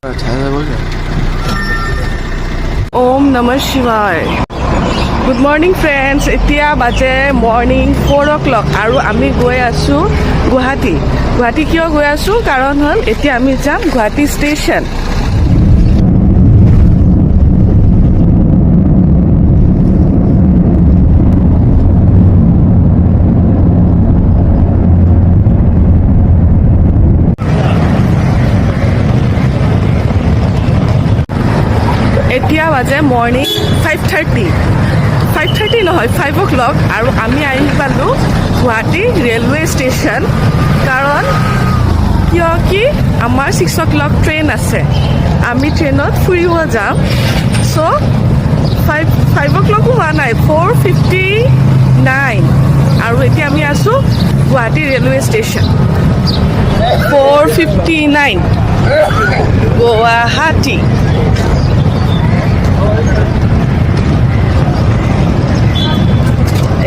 Om Namah Shivaya. Good morning friends. Etia baje morning 4 o'clock aru ami goi asu Ghuwahati. Ghuwahati kiyo goi asu karon hol etia ami jam Ghuwahati Station. এতিয়া বাজে morning 5:30 নহয় 5 o'clock আৰু আমি আহি পালোঁ Guwahati railway station কাৰণ কিয় কি আমাৰ 6 o'clock ট্ৰেইন আছে আমি ট্ৰেইনত ফুৰিব যাম চ' 5 o'clock হোৱা নাই 4:59 আৰু এতিয়া আমি আছোঁ গুৱাহাটী ৰেলৱে ষ্টেচন 4:59 গুৱাহাটী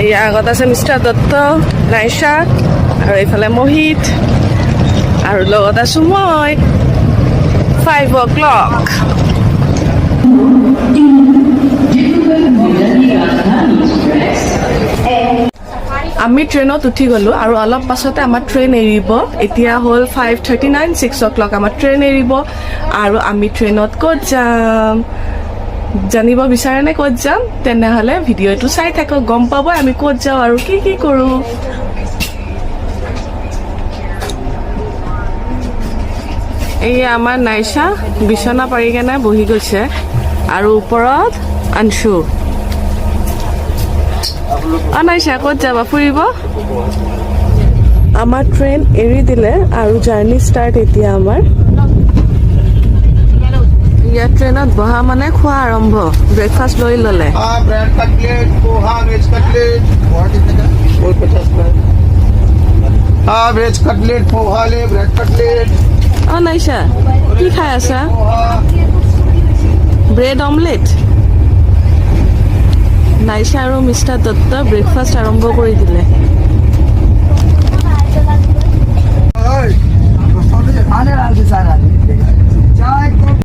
এই আগত আছে মিষ্টাৰ দত্ত নাইশা আৰু এইফালে মোহিত আৰু লগত আছোঁ মই 5 o'clock আমি ট্ৰেইনত উঠি গ'লোঁ আৰু অলপ পাছতে আমাৰ ট্ৰেইন এৰিব এতিয়া হ'ল 5:39 6 o'clock আমাৰ ট্ৰেইন এৰিব আৰু আমি ট্ৰেইনত ক'ত যাম জানিব বিচাৰেনে ক'ত যাম তেনেহ'লে ভিডিঅ'টো চাই থাকক গম পাব আমি ক'ত যাওঁ আৰু কি কি কৰোঁ এই আমাৰ নাইশা বিছনা পাৰি কেনে বহি গৈছে আৰু ওপৰত আনশু নাইশা ক'ত যাবা ফুৰিব আমাৰ ট্ৰেইন এৰি দিলে আৰু জাৰ্ণি ষ্টাৰ্ট এতিয়া আমাৰ ইয়াত ট্ৰেইনত বহা মানে খোৱা আৰম্ভ ব্ৰেকফাষ্ট লৈ ল'লে bread cutlet poha veg cutlet और 50 वेज कटलेट पोहा ले ब्रेड कटलेट নাইশা কি খাই আছা ব্ৰেড অমলেট নাইশা আৰু মিষ্টাৰ দত্ত ব্ৰেকফাষ্ট আৰম্ভ কৰি দিলে आने वाले सारा चाय